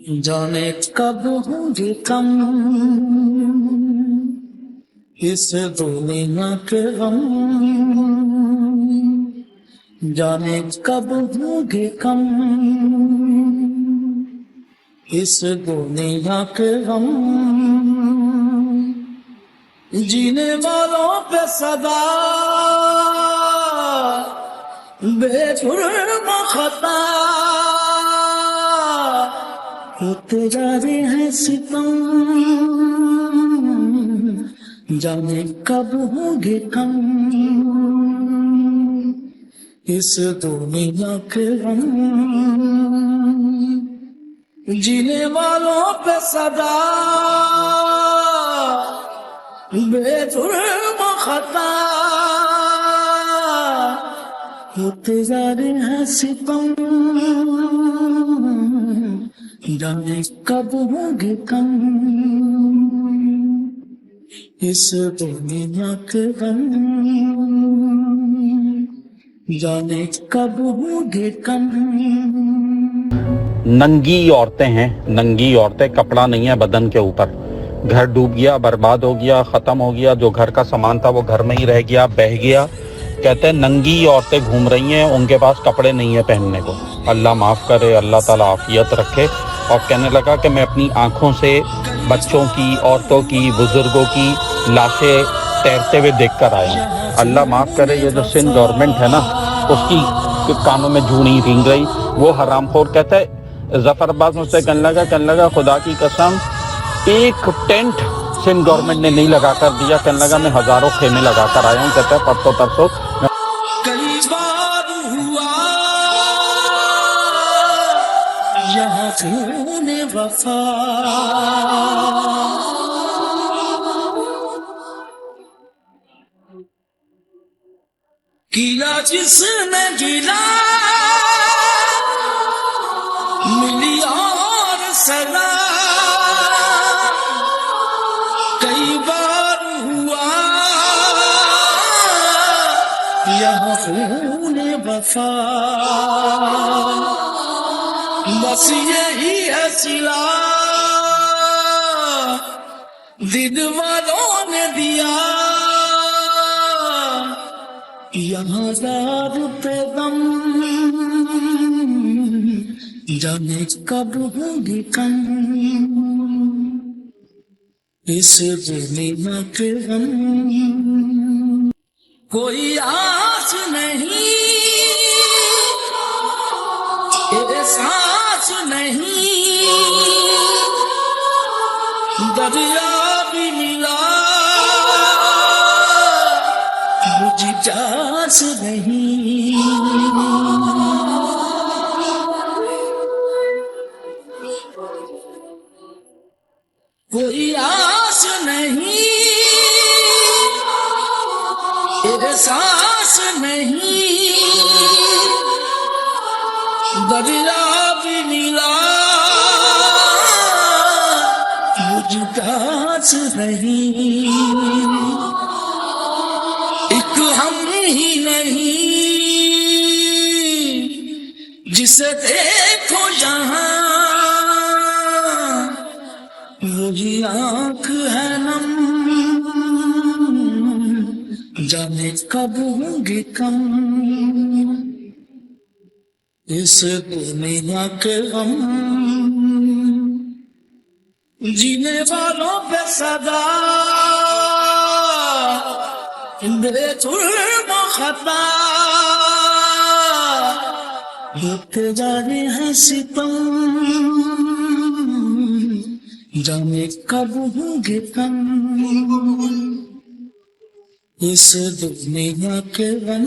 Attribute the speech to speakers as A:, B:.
A: जाने कब होंगे कम इस दुनिया के गम, जाने कब होंगे कम इस दुनिया के गम। जीने वालों पे सदा बेजुर्म खता होते जा रहे हैं सितम, जाने कब होंगे कम इस दुनिया के गम। जीने वालों पे सदा बेजुर्म खता होते जा रहे हैं सितम, जाने कब होंगे कम इस दुनिया के गम, जाने कब होंगे कम।
B: नंगी औरतें हैं, नंगी औरतें, कपड़ा नहीं है बदन के ऊपर। घर डूब गया, बर्बाद हो गया, खत्म हो गया, जो घर का सामान था वो घर में ही रह गया, बह गया। कहते हैं नंगी औरतें घूम रही हैं, उनके पास कपड़े नहीं है पहनने को। अल्लाह माफ़ करे, अल्लाह ताला आफियत रखे। और कहने लगा कि मैं अपनी आंखों से बच्चों की, औरतों की, बुजुर्गों की लाशें तैरते हुए देख कर आया हूँ। अल्लाह माफ़ करे, ये जो सिंध गवर्नमेंट है ना, उसकी कानों में जू नहीं रिंग रही। वो हरामखोर कहता है, जफर अब्बास मुझसे कहने लगा खुदा की कसम एक टेंट सिंध गवर्नमेंट ने नहीं लगा कर दिया। कहने लगा मैं हजारों खेमे लगा कर आया हूँ। कहता है परसों तरसों
A: कई बार हुआ यहाँ खूने वफा, गिला जिसने गिला मिली और सला। कई बार हुआ यहाँ खूने वफा, बस यही है सिला दिल वालों ने दिया। यहाँ दार पे दम, जाने कब होगी कम इस दुनिया के गम। कोई आस नहीं, एहसास नहीं, दरिया भी मिला मुझे जास नहीं। कोई आस नहीं, एहसास नहीं, दरिया भी मिला मुझे दास नहीं। एक हम ही नहीं जिसे देखो जहां वही आंख है नम, जाने कब होंगे कम इस दुनिया के गम। जीने वालों पे सदा बेजुर्म खता होते जा रहे हैं सितम, जाने कब होंगे कम इस दुनिया के गम।